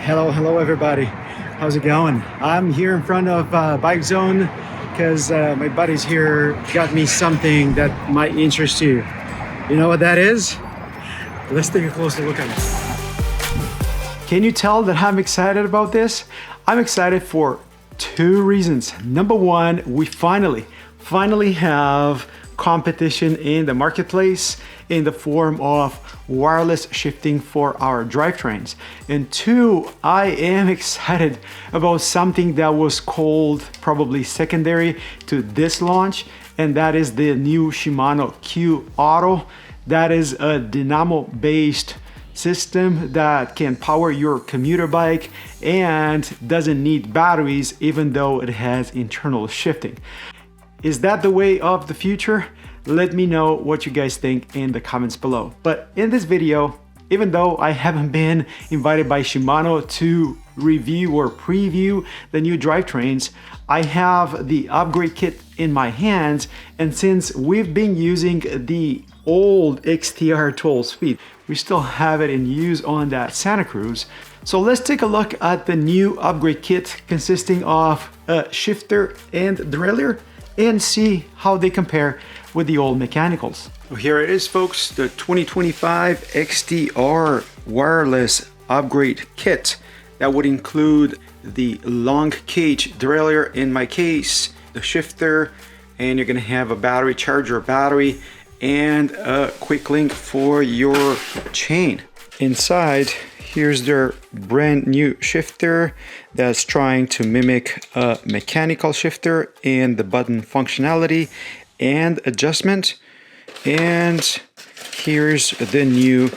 Hello everybody. How's it going? I'm here in front of Bike Zone because my buddies here got me something that might interest you. You know what that is? Let's take a closer look at it. Can you tell that I'm excited about this? I'm excited for two reasons. Number one, we finally have competition in the marketplace in the form of wireless shifting for our drivetrains. And two, I am excited about something that was called probably secondary to this launch, and that is the new Shimano Q Auto. That is a dynamo-based system that can power your commuter bike and doesn't need batteries, even though it has internal shifting. Is that the way of the future? Let me know what you guys think in the comments below. But in this video, even though I haven't been invited by Shimano to review or preview the new drivetrains, I have the upgrade kit in my hands, and since we've been using the old XTR 12 speed, we still have it in use on that Santa Cruz. So let's take a look at the new upgrade kit consisting of a shifter and derailleur and see how they compare with the old mechanicals. So here it is, folks, the 2025 XTR wireless upgrade kit. That would include the long cage derailleur in my case, the shifter, and you're gonna have a battery charger battery and a quick link for your chain. Inside, here's their brand new shifter that's trying to mimic a mechanical shifter in the button functionality and adjustment. And here's the new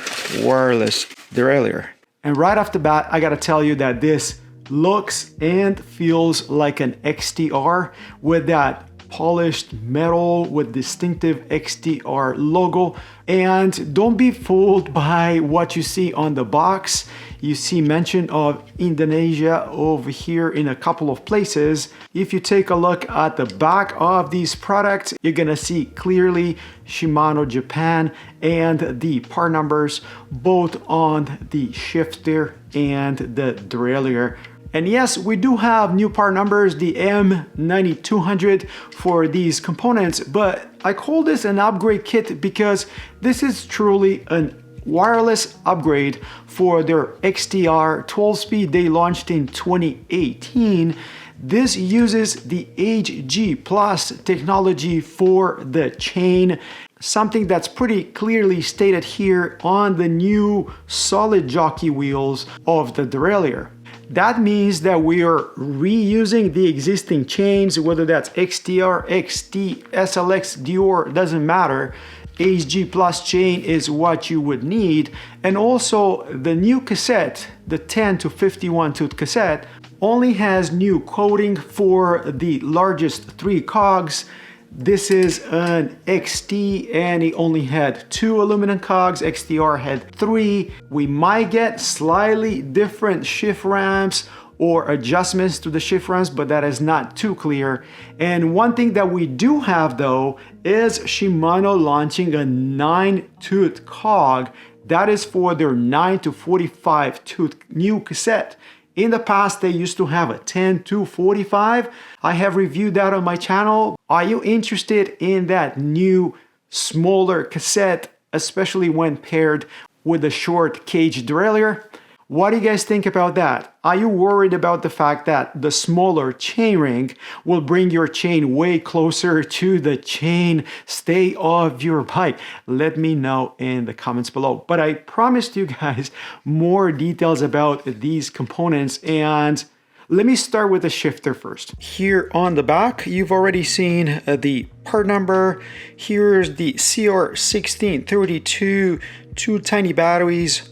wireless derailleur. And right off the bat, I gotta tell you that this looks and feels like an XTR with that polished metal with distinctive XTR logo. And don't be fooled by what you see on the box. You see mention of Indonesia over here in a couple of places. If you take a look at the back of these products, you're gonna see clearly Shimano Japan and the part numbers both on the shifter and the derailleur. And yes, we do have new part numbers, the M9200 for these components, but I call this an upgrade kit because this is truly a wireless upgrade for their XTR 12 speed they launched in 2018. This uses the HG Plus technology for the chain, something that's pretty clearly stated here on the new solid jockey wheels of the derailleur. That means that we are reusing the existing chains, whether that's XTR, XT, SLX, Dior, doesn't matter. HG Plus chain is what you would need. And also the new cassette, the 10 to 51 tooth cassette, only has new coating for the largest 3 cogs. This is an XT and it only had 2 aluminum cogs, XTR had 3. We might get slightly different shift ramps or adjustments to the shift ramps, but that is not too clear. And one thing that we do have though is Shimano launching a 9-tooth cog. That is for their 9 to 45 tooth new cassette. In the past, they used to have a 10 to 45. I have reviewed that on my channel. Are you interested in that new, smaller cassette, especially when paired with a short cage derailleur? What do you guys think about that? Are you worried about the fact that the smaller chainring will bring your chain way closer to the chain stay of your bike? Let me know in the comments below. But I promised you guys more details about these components, and let me start with the shifter first. Here on the back, you've already seen the part number. Here's the CR1632, 2 tiny batteries.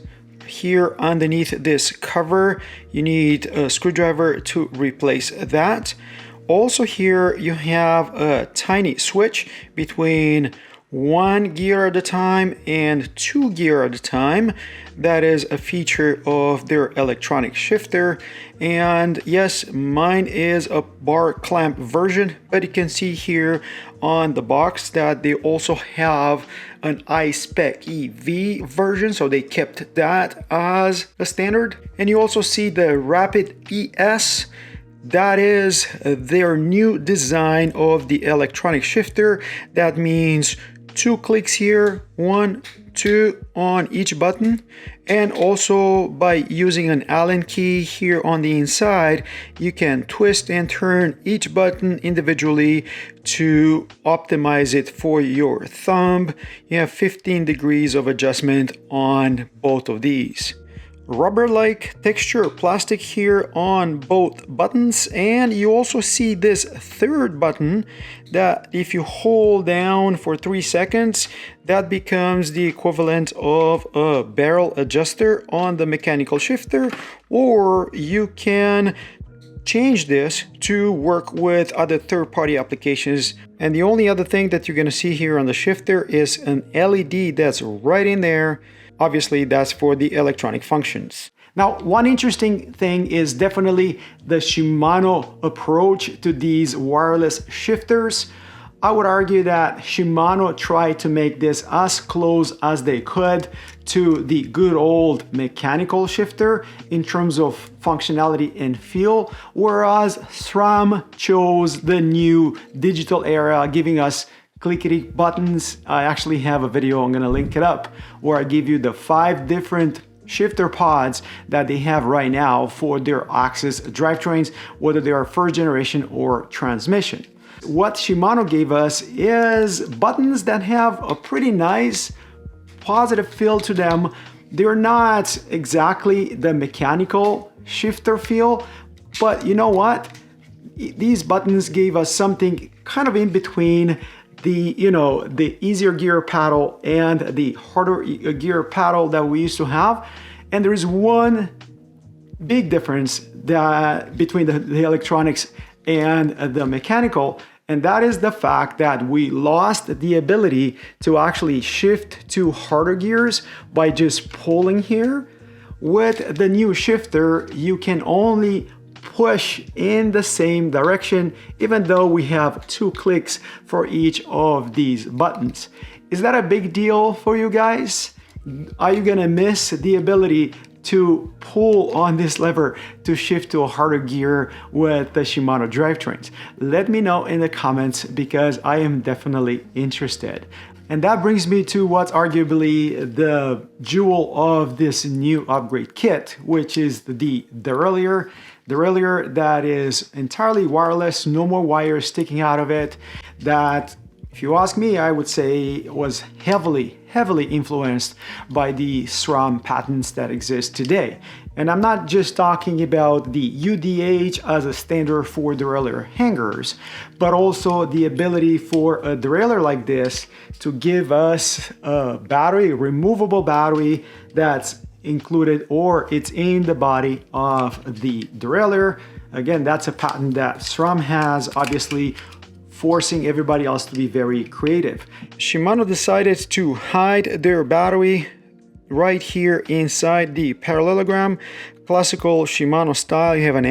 Here underneath this cover, you need a screwdriver to replace that. Also here you have a tiny switch between 1 gear at a time and 2 gear at a time. That is a feature of their electronic shifter. And yes, mine is a bar clamp version, but you can see here on the box that they also have an iSpec EV version, so they kept that as a standard. And you also see the Rapid ES. That is their new design of the electronic shifter. That means 2 clicks here, 1, 2 on each button, and also by using an Allen key here on the inside, you can twist and turn each button individually to optimize it for your thumb. You have 15 degrees of adjustment on both of these. Rubber-like texture plastic here on both buttons, and you also see this third button that if you hold down for 3 seconds, that becomes the equivalent of a barrel adjuster on the mechanical shifter, or you can change this to work with other third-party applications. And the only other thing that you're going to see here on the shifter is an LED that's right in there. Obviously, that's for the electronic functions. Now, one interesting thing is definitely the Shimano approach to these wireless shifters. I would argue that Shimano tried to make this as close as they could to the good old mechanical shifter in terms of functionality and feel, whereas SRAM chose the new digital era, giving us clickety buttons. I actually have a video, I'm gonna link it up, where I give you the 5 different shifter pods that they have right now for their AXS drivetrains, whether they are first generation or transmission. What Shimano gave us is buttons that have a pretty nice positive feel to them. They're not exactly the mechanical shifter feel, but you know what? These buttons gave us something kind of in between the easier gear paddle and the harder gear paddle that we used to have. And there is one big difference between the electronics and the mechanical, and that is the fact that we lost the ability to actually shift to harder gears by just pulling here. With the new shifter, you can only push in the same direction, even though we have 2 clicks for each of these buttons. Is that a big deal for you guys? Are you gonna miss the ability to pull on this lever to shift to a harder gear with the Shimano drivetrains? Let me know in the comments, because I am definitely interested. And that brings me to what's arguably the jewel of this new upgrade kit, which is the derailleur. Derailleur that is entirely wireless, no more wires sticking out of it, that, if you ask me, I would say was heavily influenced by the SRAM patents that exist today. And I'm not just talking about the UDH as a standard for derailleur hangers, but also the ability for a derailleur like this to give us a battery, a removable battery that's included, or it's in the body of the derailleur. Again, that's a patent that SRAM has, obviously forcing everybody else to be very creative. Shimano decided to hide their battery right here inside the parallelogram. Classical Shimano style, you have an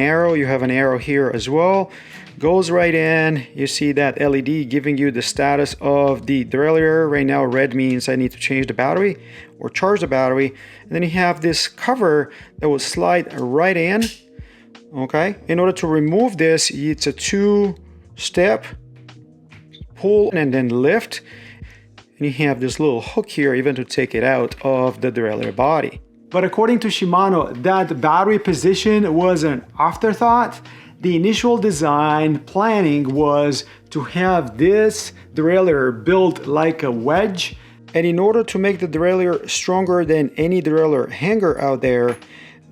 arrow here as well. Goes right in, you see that LED giving you the status of the derailleur. Right now red means I need to change the battery or charge the battery. And then you have this cover that will slide right in, okay? In order to remove this, it's a 2-step pull and then lift. And you have this little hook here even to take it out of the derailleur body. But according to Shimano, that battery position was an afterthought. The initial design planning was to have this derailleur built like a wedge. And in order to make the derailleur stronger than any derailleur hanger out there,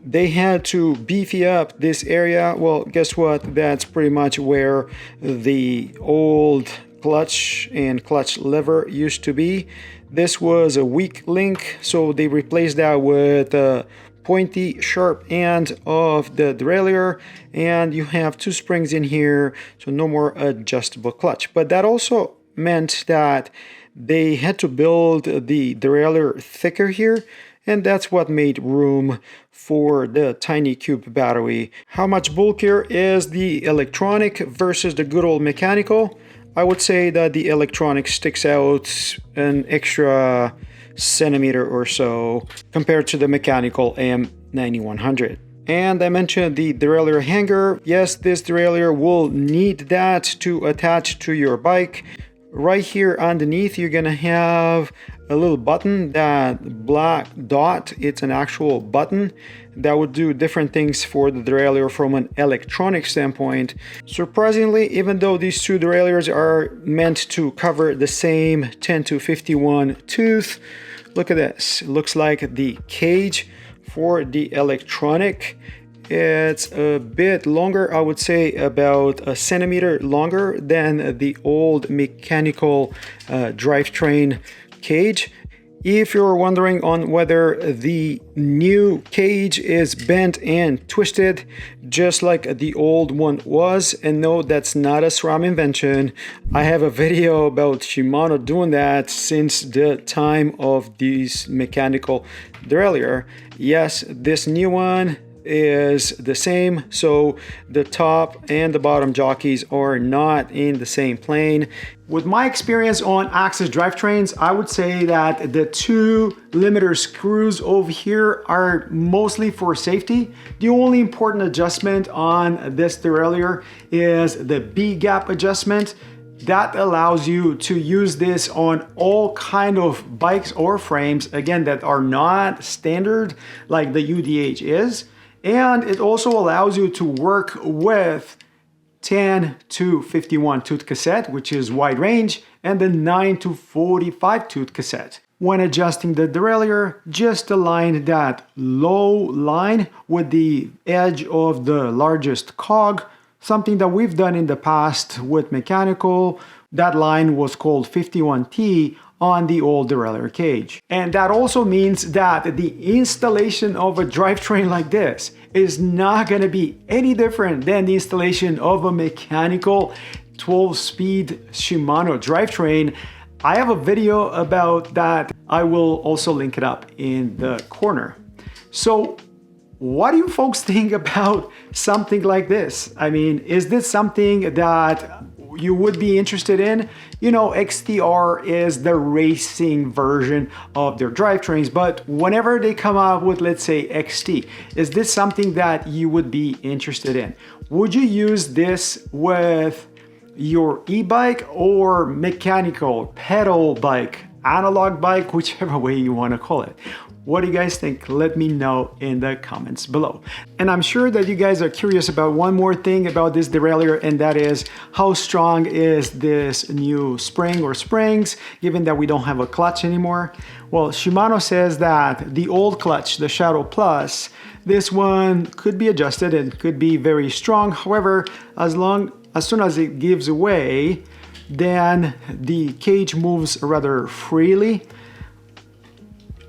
they had to beefy up this area. Well, guess what? That's pretty much where the old clutch and clutch lever used to be. This was a weak link, so they replaced that with a pointy, sharp end of the derailleur, and you have 2 springs in here, so no more adjustable clutch. But that also meant that they had to build the derailleur thicker here, and that's what made room for the tiny cube battery. How much bulkier is the electronic versus the good old mechanical? I would say that the electronic sticks out an extra centimeter or so compared to the mechanical AM9100. And I mentioned the derailleur hanger. Yes, this derailleur will need that to attach to your bike. Right here underneath, you're gonna have a little button, that black dot. It's an actual button that would do different things for the derailleur from an electronic standpoint. Surprisingly, even though these two derailleurs are meant to cover the same 10-51 tooth, look at this. It looks like the cage for the electronic, it's a bit longer, I would say about a centimeter longer than the old mechanical drivetrain cage. If you're wondering on whether the new cage is bent and twisted just like the old one was, and no, that's not a SRAM invention. I have a video about Shimano doing that since the time of these mechanical derailleur. Yes, this new one is the same, so the top and the bottom jockeys are not in the same plane. With my experience on Axis drivetrains, I would say that the two limiter screws over here are mostly for safety. The only important adjustment on this derailleur is the B-gap adjustment. That allows you to use this on all kind of bikes or frames, again, that are not standard like the UDH is. And it also allows you to work with 10-51 tooth cassette, which is wide range, and the 9-45 tooth cassette. When adjusting the derailleur, just align that low line with the edge of the largest cog, something that we've done in the past with mechanical. That line was called 51T on the old derailleur cage. And that also means that the installation of a drivetrain like this is not going to be any different than the installation of a mechanical 12-speed Shimano drivetrain. I have a video about that. I will also link it up in the corner. So what do you folks think about something like this? I mean, is this something that you would be interested in? You know, XTR is the racing version of their drivetrains, but whenever they come out with, let's say, XT, is this something that you would be interested in? Would you use this with your e-bike or mechanical pedal bike, analog bike, whichever way you want to call it? What do you guys think? Let me know in the comments below. And I'm sure that you guys are curious about one more thing about this derailleur, and that is how strong is this new spring or springs, given that we don't have a clutch anymore. Well, Shimano says that the old clutch, the Shadow Plus, this one could be adjusted and could be very strong. However, as soon as it gives away, then the cage moves rather freely.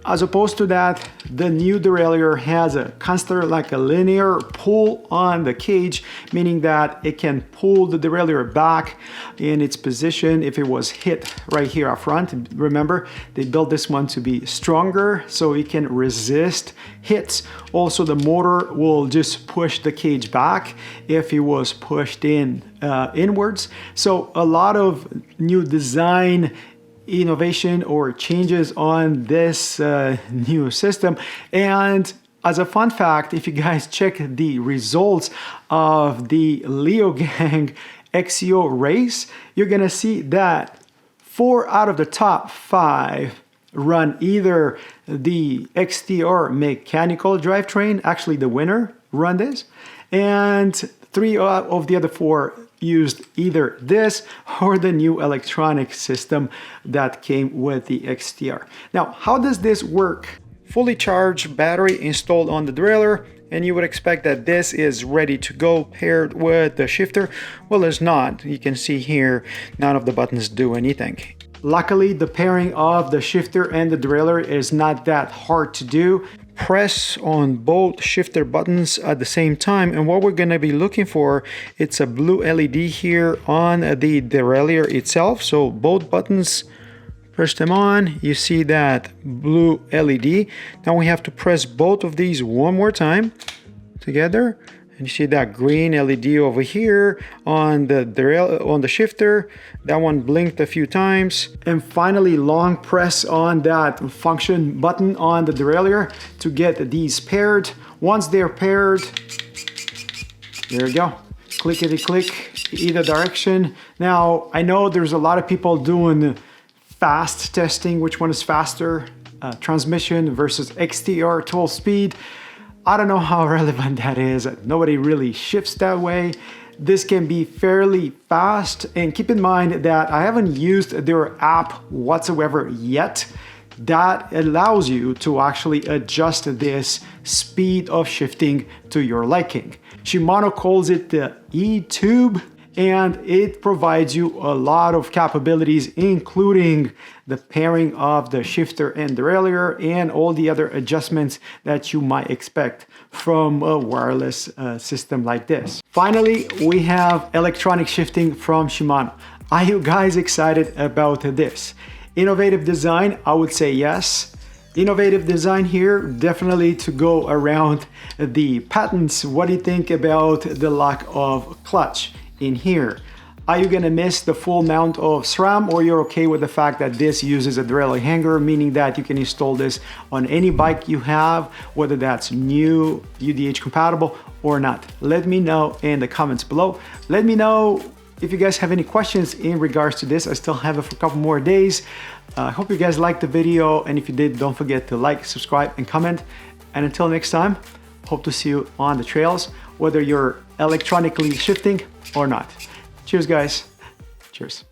As opposed to that, the new derailleur has a constant, like a linear pull on the cage, meaning that it can pull the derailleur back in its position if it was hit right here up front. Remember, they built this one to be stronger so it can resist hits. Also, the motor will just push the cage back if it was pushed inwards. So a lot of new design innovation or changes on this new system. And as a fun fact, if you guys check the results of the Leogang XCO race, you're gonna see that 4 out of the top 5 run either the XTR mechanical drivetrain, actually the winner run this, and 3 out of the other 4 used either this or the new electronic system that came with the XTR. Now, how does this work? Fully charged battery installed on the derailleur, and you would expect that this is ready to go paired with the shifter. Well, it's not. You can see here, none of the buttons do anything. Luckily, the pairing of the shifter and the derailleur is not that hard to do. Press on both shifter buttons at the same time, and what we're going to be looking for, it's a blue LED here on the derailleur itself. So both buttons, press them on, you see that blue LED. Now we have to press both of these one more time together, And you see that green LED over here on the shifter. That one blinked a few times. And finally, long press on that function button on the derailleur to get these paired. Once they're paired, there you go. Clickety click, either direction. Now, I know there's a lot of people doing fast testing, which one is faster, transmission versus XTR 12 speed. I don't know how relevant that is. Nobody really shifts that way. This can be fairly fast, and keep in mind that I haven't used their app whatsoever yet. That allows you to actually adjust this speed of shifting to your liking. Shimano calls it the E-Tube, and it provides you a lot of capabilities, including the pairing of the shifter and derailleur and all the other adjustments that you might expect from a wireless system like this. Finally, we have electronic shifting from Shimano. Are you guys excited about this? Innovative design, I would say yes. Innovative design here, definitely to go around the patents. What do you think about the lack of clutch in here? Are you gonna miss the full mount of SRAM, or you're okay with the fact that this uses a derailleur hanger, meaning that you can install this on any bike you have, whether that's new, UDH compatible or not? Let me know in the comments below. Let me know if you guys have any questions in regards to this. I still have it for a couple more days. I hope you guys liked the video, and if you did, don't forget to like, subscribe, and comment. And until next time, hope to see you on the trails, whether you're electronically shifting or not. Cheers, guys. Cheers.